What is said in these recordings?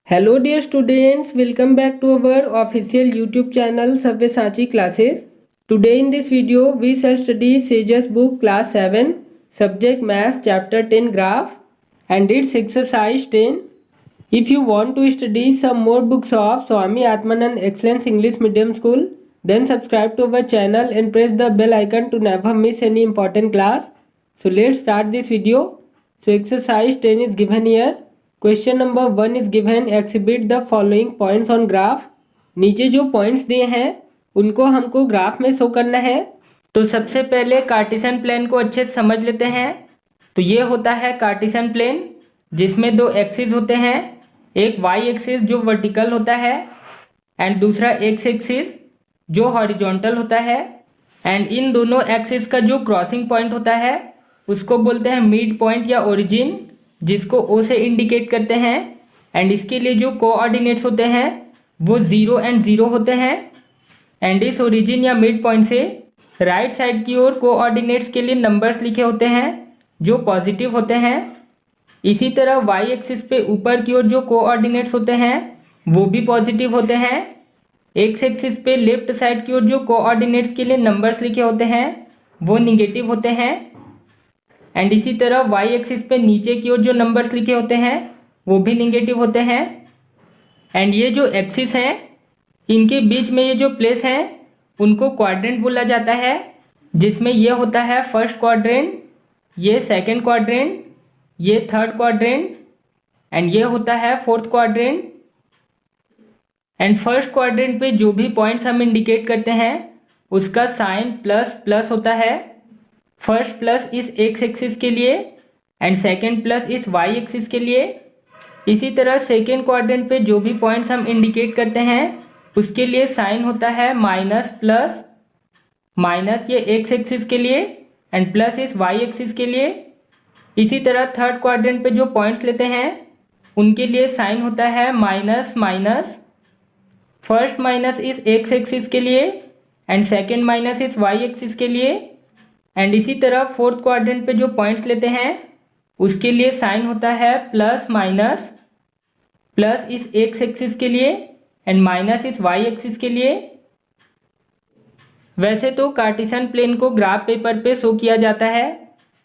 Hello dear students, welcome back to our official YouTube channel Sabyasachi Classes. Today in this video we shall study Sage's book class 7, subject Maths chapter 10 graph and its exercise 10. If you want to study some more books of Swami Atmanand Excellence English Medium School, then subscribe to our channel and press the bell icon to never miss any important class. So let's start this video. So exercise 10 is given here. Question number 1 is given exhibit the following points on graph. नीचे जो points दिए हैं उनको हमको graph में show करना है। तो सबसे पहले कार्टेशियन प्लेन को अच्छे से समझ लेते हैं। तो ये होता है कार्टेशियन प्लेन जिसमें दो एक्सिस होते हैं, एक वाई एक्सिस जो वर्टिकल होता है एंड दूसरा एक्स एक्सिस जो हॉरिजॉन्टल होता है। एंड इन दोनों एक्सिस का जो क्रॉसिंग पॉइंट होता है उसको बोलते हैं मिड पॉइंट या ओरिजिन, जिसको ओ से इंडिकेट करते हैं। एंड इसके लिए जो कोऑर्डिनेट्स होते हैं वो 0 एंड 0 होते हैं। एंड इस ओरिजिन या मिड पॉइंट से राइट साइड की ओर कोऑर्डिनेट्स के लिए नंबर्स लिखे होते हैं जो पॉजिटिव होते हैं। इसी तरह वाई एक्सिस पे ऊपर की ओर जो कोऑर्डिनेट्स होते हैं वो भी पॉजिटिव होते हैं। एक्स एक्सिस पे लेफ्ट साइड की ओर जो कोऑर्डिनेट्स के लिए नंबर्स लिखे होते हैं वो निगेटिव होते हैं। एंड इसी तरह वाई एक्सिस पे नीचे की ओर जो नंबर्स लिखे होते हैं वो भी निगेटिव होते हैं। एंड ये जो एक्सिस हैं इनके बीच में ये जो प्लेस हैं उनको क्वाड्रेंट बोला जाता है, जिसमें ये होता है फर्स्ट क्वाड्रेंट, ये सेकंड क्वाड्रेंट, ये थर्ड क्वाड्रेंट एंड ये होता है fourth quadrant. And first quadrant पे जो भी पॉइंट्स हम इंडिकेट करते हैं उसका साइन प्लस प्लस होता है। फर्स्ट प्लस इस एक्स एक्सिस के लिए एंड सेकंड प्लस इस वाई एक्सिस के लिए। इसी तरह सेकंड क्वाड्रेंट पे जो भी पॉइंट्स हम इंडिकेट करते हैं उसके लिए साइन होता है माइनस प्लस, माइनस ये एक्स एक्सिस के लिए एंड प्लस इस वाई एक्सिस के लिए। इसी तरह थर्ड क्वाड्रेंट पे जो पॉइंट्स लेते हैं उनके लिए साइन होता है माइनस माइनस, फर्स्ट माइनस इस एक्स एक्सिस के लिए एंड सेकंड माइनस इस वाई एक्सिस के लिए। एंड इसी तरह फोर्थ क्वाड्रेंट पे जो पॉइंट्स लेते हैं उसके लिए साइन होता है प्लस माइनस, प्लस इस एक्स एक्सिस के लिए एंड माइनस इस वाई एक्सिस के लिए। वैसे तो कार्टेशियन प्लेन को ग्राफ पेपर पे शो किया जाता है,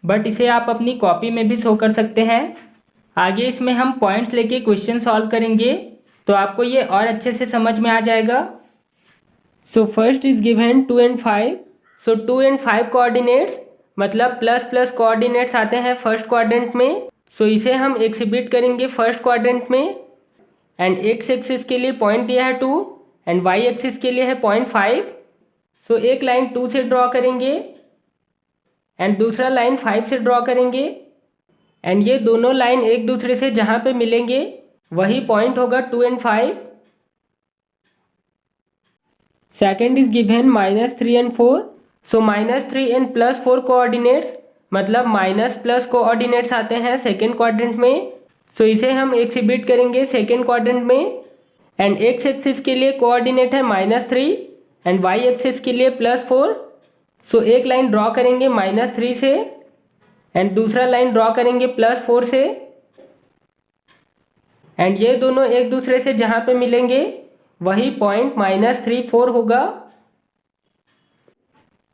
बट इसे आप अपनी कॉपी में भी शो कर सकते हैं। आगे इसमें हम पॉइंट्स लेके क्वेश्चन सॉल्व करेंगे तो आपको ये और अच्छे से समझ में आ जाएगा। So first is given 2 and 5। So 2 and 5 coordinates मतलब प्लस प्लस कोऑर्डिनेट्स आते हैं फर्स्ट क्वाड्रेंट में। सो इसे हम एक्सिबिट करेंगे फर्स्ट क्वाड्रेंट में। एंड एक्स एक्सिस के लिए पॉइंट दिया है 2 एंड वाई एक्सिस के लिए है 0.5। सो एक लाइन 2 से ड्रॉ करेंगे एंड दूसरा लाइन 5 से ड्रॉ करेंगे। एंड ये दोनों लाइन एक दूसरे से जहाँ पे मिलेंगे वही पॉइंट होगा 2 and 5। Second is given -3 and 4। So -3 and +4 coordinates मतलब माइनस प्लस कोऑर्डिनेट्स आते हैं सेकेंड क्वाड्रेंट में। सो इसे हम एक्सिबिट करेंगे सेकेंड क्वाड्रेंट में। एंड एक्स एक्सिस के लिए कोऑर्डिनेट है -3 एंड वाई एक्सिस के लिए +4। सो एक लाइन ड्रॉ करेंगे -3 से एंड दूसरा लाइन ड्रॉ करेंगे +4 से। एंड ये दोनों एक दूसरे से जहाँ पे मिलेंगे वही पॉइंट -3 4 होगा।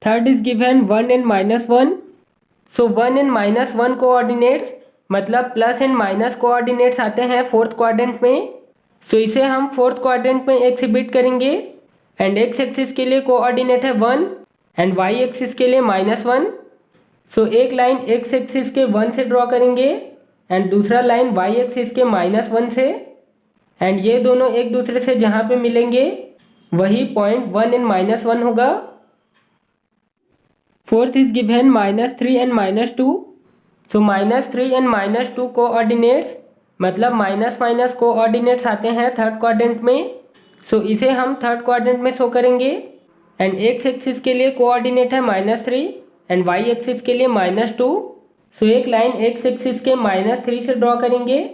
Third is given 1 and -1। So 1 and -1 coordinates मतलब प्लस एंड माइनस कोऑर्डिनेट्स आते हैं फोर्थ क्वाड्रेंट में। सो इसे हम फोर्थ क्वाड्रेंट में एक्सिबिट करेंगे। एंड एक्स एक्सिस के लिए कोऑर्डिनेट है 1 एंड वाई एक्सिस के लिए -1। सो एक लाइन एक्स एक्सिस के 1 से ड्रॉ करेंगे एंड दूसरा लाइन वाई एक्सिस के -1 से। एंड ये दोनों एक दूसरे से जहाँ पे मिलेंगे वही पॉइंट 1 and -1 होगा। Fourth is given -3 and -2। So -3 and -2 coordinates मतलब माइनस माइनस कोऑर्डिनेट्स आते हैं थर्ड क्वाड्रेंट में। सो इसे हम थर्ड क्वाड्रेंट में शो करेंगे। एंड एक्स एक्सिस के लिए कोऑर्डिनेट है -3 एंड वाई एक्सिस के लिए -2। सो एक लाइन एक्स एक्सिस के -3 से ड्रॉ करेंगे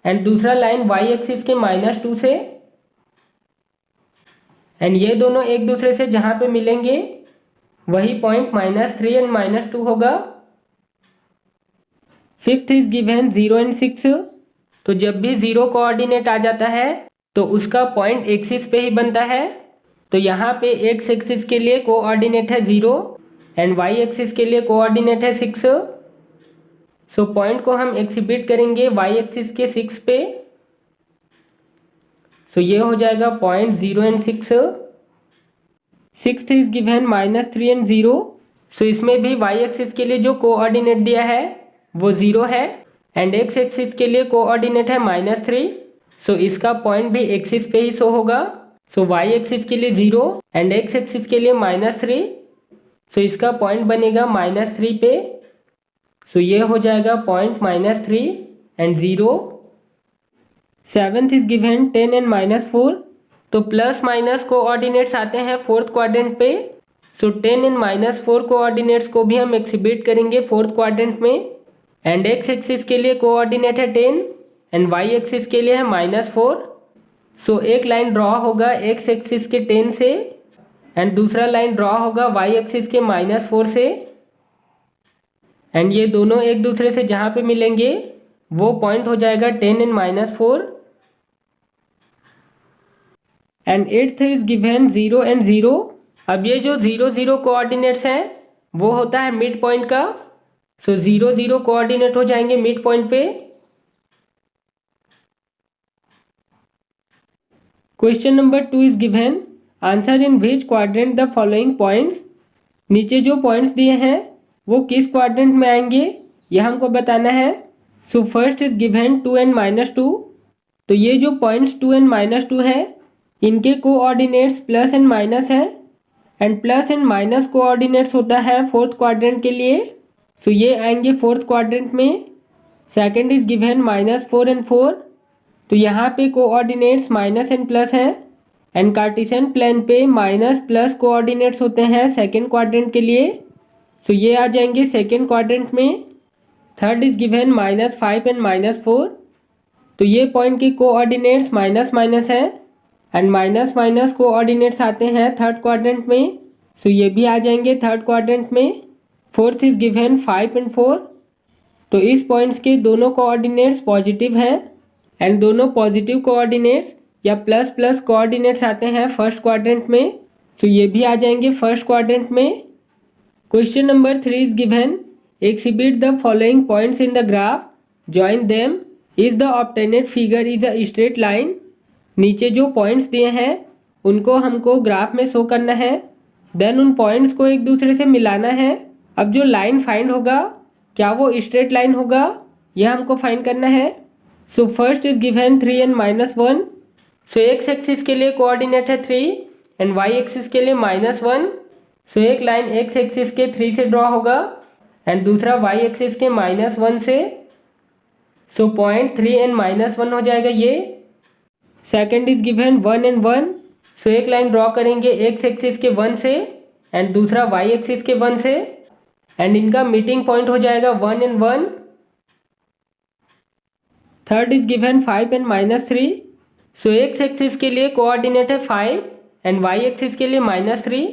एंड दूसरा लाइन वाई एक्सिस के -2 से। एंड ये दोनों एक दूसरे से जहाँ पे मिलेंगे वही पॉइंट -3 and -2 होगा। Fifth is given 0 and 6। तो जब भी 0 कोऑर्डिनेट आ जाता है तो उसका पॉइंट एक्सिस पे ही बनता है। तो यहाँ पे एक्स एक्सिस के लिए कोऑर्डिनेट है 0 एंड वाई एक्सिस के लिए कोऑर्डिनेट है 6। सो पॉइंट को हम एक्सिबिट करेंगे वाई एक्सिस के 6 पे। सो ये हो जाएगा point 0 and 6। 6 is given -3 and 0। सो इसमें भी वाई एक्सिस के लिए जो कोऑर्डिनेट दिया है वो 0 है एंड एक्स एक्सिस के लिए कोऑर्डिनेट है -3। सो इसका पॉइंट भी एक्सिस पे ही शो होगा। सो वाई एक्सिस के लिए 0 एंड एक्स एक्सिस के लिए -3। सो इसका पॉइंट बनेगा -3 पे। सो ये हो जाएगा point -3 and 0। 7th is given 10 and -4। तो प्लस माइनस कोऑर्डिनेट्स आते हैं फोर्थ क्वाड्रेंट पे। सो 10 एंड -4 कोऑर्डिनेट्स को भी हम एक्सिबिट करेंगे फोर्थ क्वाड्रेंट में एंड एक्स एक्सिस के लिए कोऑर्डिनेट है 10 एंड वाई एक्सिस के लिए है -4। सो एक लाइन ड्रॉ होगा एक्स एक्सिस के 10 से एंड दूसरा लाइन ड्रॉ होगा वाई एक्सिस के -4 से एंड ये दोनों एक दूसरे से जहाँ पे मिलेंगे वो पॉइंट हो जाएगा 10 and -4। And 8th is given 0 and 0। अब ये जो 0 0 कोऑर्डिनेट्स हैं वो होता है मिड पॉइंट का। सो 0 0 कोऑर्डिनेट हो जाएंगे मिड पॉइंट पे। Question number 2 is given answer in which quadrant the following points. नीचे जो पॉइंट्स दिए हैं वो किस क्वाड्रेंट में आएंगे यह हमको बताना है। So first is given 2 and -2। तो ये जो पॉइंट्स 2 एंड -2 है इनके कोऑर्डिनेट्स प्लस एंड माइनस है and plus and minus coordinates होता है फोर्थ क्वाड्रेंट के लिए। सो ये आएंगे फोर्थ क्वाड्रेंट में। Second is given -4 and 4। तो यहाँ पे कोऑर्डिनेट्स माइनस एंड प्लस है एंड कार्टेशियन प्लेन पे माइनस प्लस कोऑर्डिनेट्स होते हैं सेकंड क्वाड्रेंट के लिए। सो ये आ जाएंगे सेकंड क्वाड्रेंट में। Third is given -5 and -4। तो ये पॉइंट के कोऑर्डिनेट्स माइनस माइनस है एंड माइनस माइनस कोऑर्डिनेट्स आते हैं थर्ड क्वाड्रेंट में। सो ये भी आ जाएंगे थर्ड क्वाड्रेंट में। Fourth is given 5 and 4। तो इस पॉइंट्स के दोनों कोऑर्डिनेट्स पॉजिटिव हैं एंड दोनों पॉजिटिव कोऑर्डिनेट्स या प्लस प्लस कोऑर्डिनेट्स आते हैं फर्स्ट क्वाड्रेंट में। सो ये भी आ जाएंगे फर्स्ट क्वाड्रेंट में। Question number 3 is given exhibit the following points in the graph, join them, is the obtained figure is a straight line. नीचे जो पॉइंट्स दिए हैं उनको हमको ग्राफ में शो करना है देन उन पॉइंट्स को एक दूसरे से मिलाना है। अब जो लाइन फाइंड होगा क्या वो स्ट्रेट लाइन होगा यह हमको फाइंड करना है। So first is given 3 and -1। So x axis के लिए कोऑर्डिनेट है 3 एंड वाई एक्सिस के लिए -1। सो एक लाइन एक्स एक्सिस के 3 से ड्रॉ होगा एंड दूसरा वाई एक्सिस के -1 से। सो पॉइंट 3 एंड -1 हो जाएगा ये। Second is given 1 and 1। सो एक लाइन ड्रॉ करेंगे एक्स एक्सिस के 1 से एंड दूसरा वाई एक्सिस के 1 से एंड इनका मीटिंग पॉइंट हो जाएगा 1 and 1। Third is given 5 and -3। So x axis के लिए कोऑर्डिनेट है 5 एंड वाई एक्सिस के लिए -3।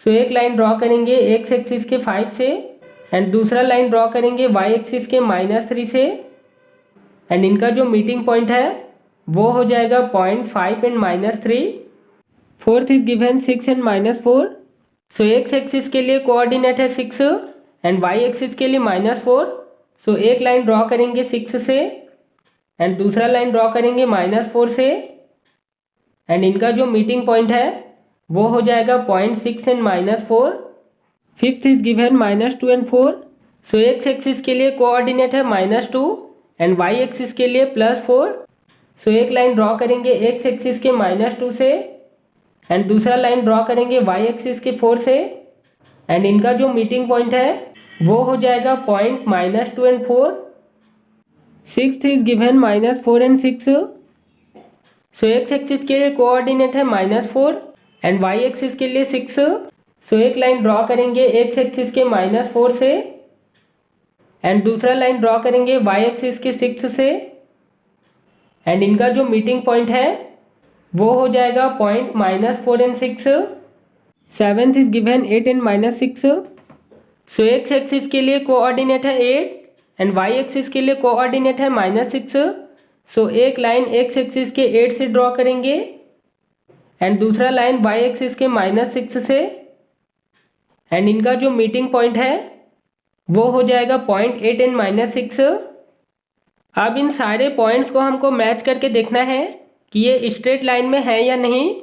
सो एक लाइन ड्रॉ करेंगे एक्स एक्सिस के 5 से एंड दूसरा लाइन ड्रॉ करेंगे वाई एक्सिस के -3 से एंड इनका जो मीटिंग पॉइंट है वो हो जाएगा point 5 and -3। Fourth is given 6 and -4। So x axis के लिए कोऑर्डिनेट है 6 एंड वाई एक्सिस के लिए -4। सो एक लाइन ड्रॉ करेंगे 6 से एंड दूसरा लाइन ड्रॉ करेंगे -4 से एंड इनका जो मीटिंग पॉइंट है वो हो जाएगा point 6 and -4। Fifth is given -2 and 4। So x axis के लिए कोऑर्डिनेट है -2 एंड वाई एक्सिस के लिए +4। सो एक लाइन ड्रॉ करेंगे एक्स एक्सिस के -2 से एंड दूसरा लाइन ड्रॉ करेंगे वाई एक्सिस के 4 से एंड इनका जो मीटिंग पॉइंट है वो हो जाएगा point -2 and 4। Sixth is given -4 and 6। So x axis के लिए कोऑर्डिनेट है -4 एंड वाई एक्सिस के लिए 6। सो एक लाइन ड्रॉ करेंगे एक्स एक्सिस के -4 से एंड दूसरा लाइन ड्रॉ करेंगे वाई एक्सिस के 6 से एंड इनका जो मीटिंग पॉइंट है वो हो जाएगा point -4 and 6। Seventh is given 8 and -6। So x axis के लिए कोऑर्डिनेट है 8 एंड वाई एक्सिस के लिए कोऑर्डिनेट है -6। सो एक लाइन एक्स एक्सिस के 8 से ड्रॉ करेंगे एंड दूसरा लाइन वाई एक्सिस के -6 से, एंड इनका जो मीटिंग पॉइंट है वो हो जाएगा पॉइंट 8 एंड -6। अब इन सारे पॉइंट्स को हमको मैच करके देखना है कि ये स्ट्रेट लाइन में है या नहीं।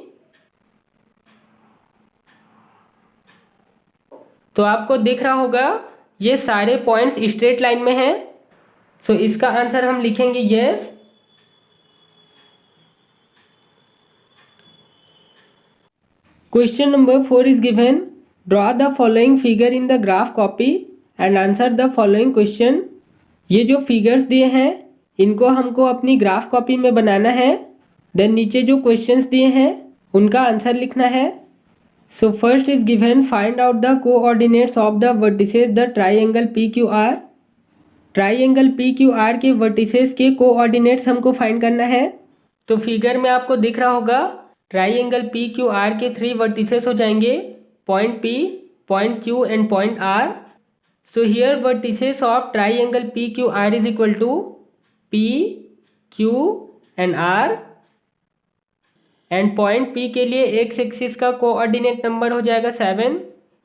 तो आपको दिख रहा होगा ये सारे पॉइंट्स स्ट्रेट लाइन में हैं। सो इसका आंसर हम लिखेंगे yes. Question number 4 is given, draw the following figure in the graph copy and answer the following question. ये जो फिगर्स दिए हैं इनको हमको अपनी ग्राफ कॉपी में बनाना है। देन नीचे जो क्वेश्चंस दिए हैं उनका आंसर लिखना है। So first is given, find out the coordinates of the vertices the triangle P Q are. Triangle P Q are के वर्टिसेस के कोऑर्डिनेट्स हमको फाइंड करना है। तो फिगर में आपको दिख रहा होगा ट्राइंगल पी क्यू आर के 3 वर्टिसेस हो जाएंगे, point P, point Q and point R. So here vertices of triangle P Q R is equal to P, Q and R. And point P के लिए एक्स एक्सिस का coordinate number हो जाएगा 7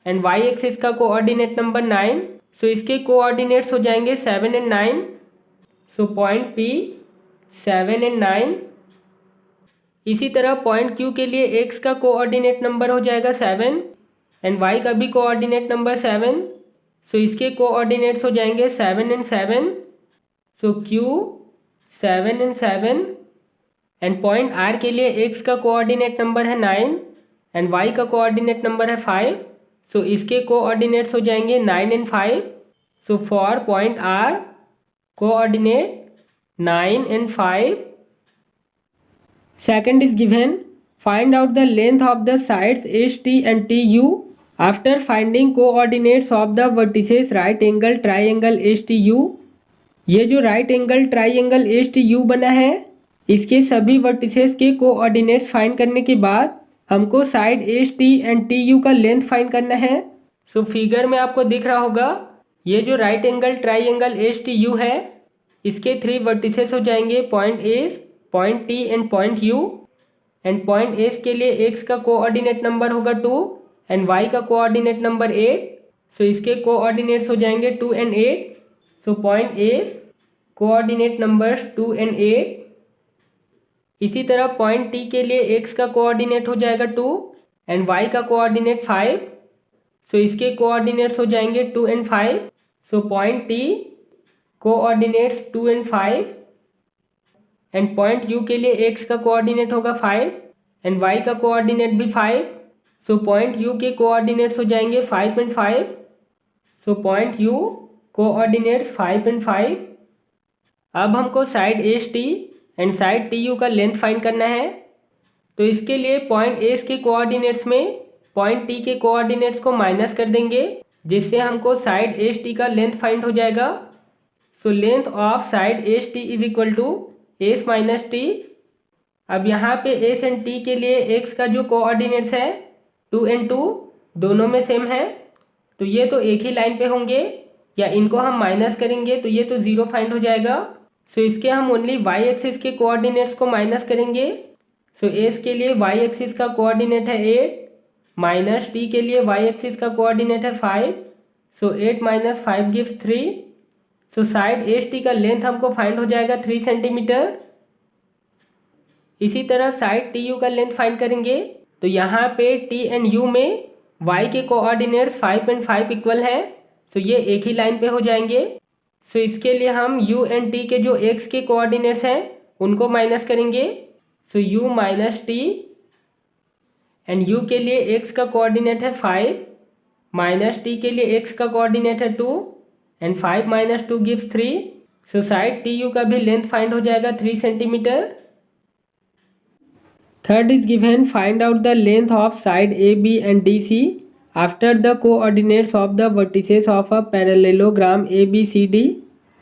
and Y axis का coordinate number 9। So इसके coordinates हो जाएंगे 7 and 9। So point P 7 and 9। इसी तरह पॉइंट क्यू के लिए एक्स का कोऑर्डिनेट नंबर हो जाएगा 7 एंड वाई का भी कोऑर्डिनेट नंबर 7। सो इसके कोऑर्डिनेट्स हो जाएंगे 7 and 7। So Q 7 and 7। And point R के लिए एक्स का कोऑर्डिनेट नंबर है 9 एंड वाई का कोऑर्डिनेट नंबर है 5। सो इसके कोऑर्डिनेट्स हो जाएंगे 9 and 5। So for point R coordinate 9 and 5। Second is given, find out the length of the sides H T and T U after finding coordinates of the vertices right angle triangle H T U. ये जो right angle triangle H T U बना है इसके सभी vertices के coordinates find करने के बाद हमको side H T and T U का लेंथ फाइंड करना है। सो फिगर में आपको दिख रहा होगा ये जो right angle triangle H T U है इसके 3 वर्टिसेस हो जाएंगे, point S, point T and point you. And point S के लिए एक्स का कोऑर्डिनेट नंबर होगा 2 एंड वाई का कोऑर्डिनेट नंबर 8। सो इसके कोऑर्डिनेट्स हो जाएंगे 2 and 8। So point S coordinate numbers 2 and 8। इसी तरह पॉइंट टी के लिए एक्स का कोऑर्डिनेट हो जाएगा 2 एंड वाई का कोऑर्डिनेट 5। सो इसके कोऑर्डिनेट्स हो जाएंगे 2 and 5। So point T coordinates 2 and 5। And point U के लिए एक्स का कोऑर्डिनेट होगा 5 एंड वाई का कोऑर्डिनेट भी 5। सो पॉइंट यू के कोऑर्डिनेट्स हो जाएंगे 5 and 5। So point U coordinates 5 and 5। अब हमको side H T and side T U का लेंथ फाइंड करना है। तो इसके लिए पॉइंट एस के कोऑर्डिनेट्स में पॉइंट टी के कोऑर्डिनेट्स को माइनस कर देंगे जिससे हमको साइड एच टी का लेंथ फाइंड हो जाएगा। So length of side H T is equal to S minus T. अब यहाँ पे एस एंड टी के लिए एक्स का जो कोऑर्डिनेट्स है 2 एंड 2 दोनों में सेम है, तो ये तो एक ही लाइन पे होंगे, या इनको हम माइनस करेंगे तो ये तो 0 फाइंड हो जाएगा। सो इसके हम ओनली वाई एक्सिस के कोऑर्डिनेट्स को माइनस करेंगे। सो एस के लिए वाई एक्सिस का कोऑर्डिनेट है 8 माइनस टी के लिए वाई एक्सिस का कोऑर्डिनेट है 5। सो 8 minus 5 gives 3। So side H T का लेंथ हमको फाइंड हो जाएगा 3 सेंटीमीटर। इसी तरह साइड टी यू का लेंथ फाइंड करेंगे तो यहाँ पे टी एंड यू में y के कोऑर्डिनेट्स 5 एंड 5 इक्वल है, तो ये एक ही लाइन पे हो जाएंगे। सो इसके लिए हम u एंड t के जो x के कोऑर्डिनेट्स हैं उनको माइनस करेंगे। सो u minus T and u के लिए x का कोऑर्डिनेट है 5 माइनस t के लिए x का कोऑर्डिनेट है 2 and 5 minus 2 gives 3। So side T U का भी लेंथ फाइंड हो जाएगा 3 centimetre. Third is given, find out the length of side A B and D C after the coordinates of the vertices of a parallelogram A B C D.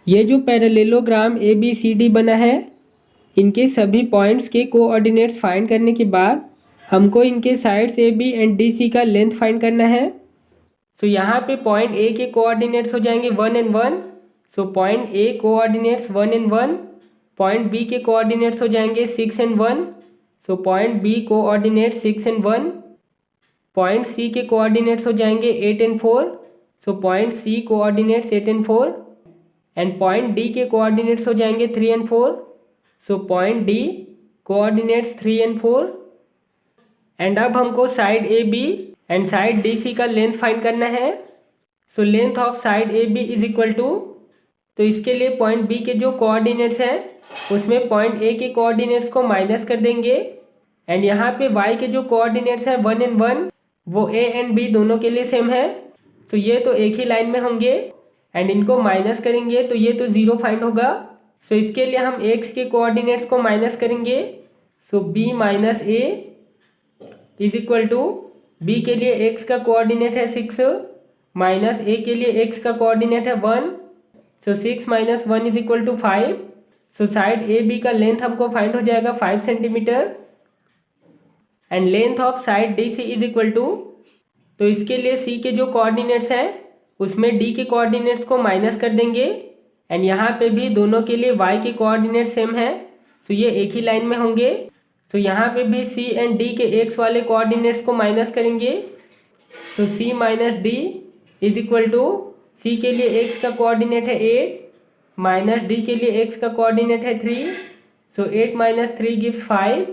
ये जो parallelogram A B C D बना है इनके सभी points के coordinates find करने के बाद हमको इनके sides A B and D C का लेंथ फाइंड करना है। तो यहाँ पे पॉइंट ए के कोऑर्डिनेट्स हो जाएंगे 1 and 1। So point A coordinates 1 and 1 point B के कोऑर्डिनेट्स हो जाएंगे 6 and 1, so point B coordinate 6 and 1। Point C के कोऑर्डिनेट्स हो जाएंगे 8 and 4, so point C coordinates 8 and 4। And point D के कोऑर्डिनेट्स हो जाएंगे 3 and 4, so point D coordinates 3 and 4। And अब हमको side A B and side D C का length find करना है। So length of side A B is equal to, तो इसके लिए पॉइंट बी के जो कोऑर्डिनेट्स हैं उसमें पॉइंट ए के कोऑर्डिनेट्स को माइनस कर देंगे। एंड यहाँ पे वाई के जो कोऑर्डिनेट्स हैं 1 and 1 वो ए एंड बी दोनों के लिए सेम है, तो ये तो एक ही लाइन में होंगे। एंड इनको माइनस करेंगे तो ये तो 0 फाइंड होगा। सो इसके लिए हम एक्स के कोऑर्डिनेट्स को माइनस करेंगे। So B minus A is equal to, B के लिए एक्स का कोऑर्डिनेट है 6 माइनस ए के लिए एक्स का कोऑर्डिनेट है 1, so 6 minus 1 is equal to 5। So side A B का लेंथ हमको फाइंड हो जाएगा 5 centimetre. And length of side D C is equal to, तो इसके लिए सी के जो कोऑर्डिनेट्स हैं उसमें डी के कोऑर्डिनेट्स को माइनस कर देंगे। एंड यहाँ पे भी दोनों के लिए वाई के कोऑर्डिनेट सेम है, तो ये एक ही लाइन में होंगे। तो यहाँ पे भी सी एंड डी के एक्स वाले कोऑर्डिनेट्स को माइनस करेंगे। तो C minus D is equal to, C के लिए एक्स का कोऑर्डिनेट है 8 माइनस डी के लिए एक्स का कोऑर्डिनेट है 3, so 8 minus 3 gives 5।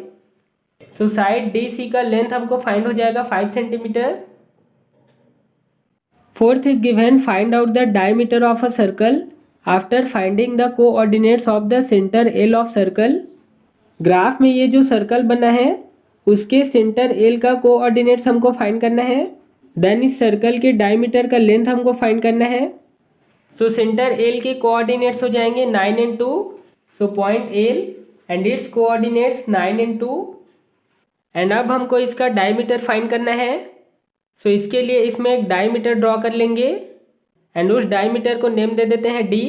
So side D C का लेंथ हमको फाइंड हो जाएगा 5 centimetre. Fourth is given, find out the diameter of a circle after finding the coordinates of the centre L of circle. Graph में ये जो circle बना है उसके सेंटर एल का कोऑर्डिनेट्स हमको फाइंड करना है। देन इस सर्कल के डायमीटर का लेंथ हमको फाइंड करना है। तो सेंटर एल के कोऑर्डिनेट्स हो जाएंगे 9 and 2, so point L and it's coordinates 9 and 2। And अब हमको इसका डायमीटर फाइंड करना है। सो इसके लिए इसमें एक डायमीटर ड्रॉ कर लेंगे एंड उस डायमीटर को नेम दे देते हैं डी।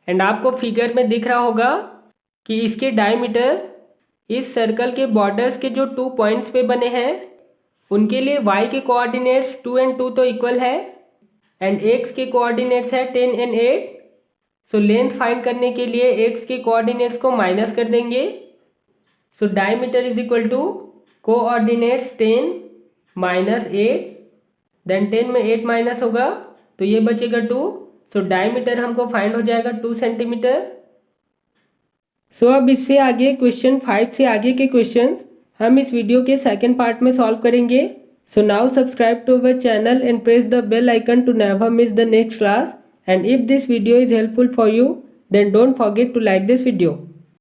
एंड आपको फिगर में दिख रहा होगा कि इसके डायमीटर इस सर्कल के बॉर्डर्स के जो 2 पॉइंट्स पे बने हैं उनके लिए y के कोऑर्डिनेट्स 2 and 2 तो इक्वल है एंड x के कोऑर्डिनेट्स है 10 and 8। सो लेंथ फाइंड करने के लिए x के कोऑर्डिनेट्स को माइनस कर देंगे। So diameter is equal to coordinates 10 minus 8, then 10 में 8 माइनस होगा तो ये बचेगा 2। सो डायमीटर हमको फाइंड हो जाएगा 2 सेंटीमीटर। सो अब इससे आगे क्वेश्चन 5 से आगे के क्वेश्चंस हम इस वीडियो के सेकंड पार्ट में सॉल्व करेंगे। So now subscribe to our channel and press the bell icon to never miss the next class. And if this video is helpful for you then don't forget to like this video.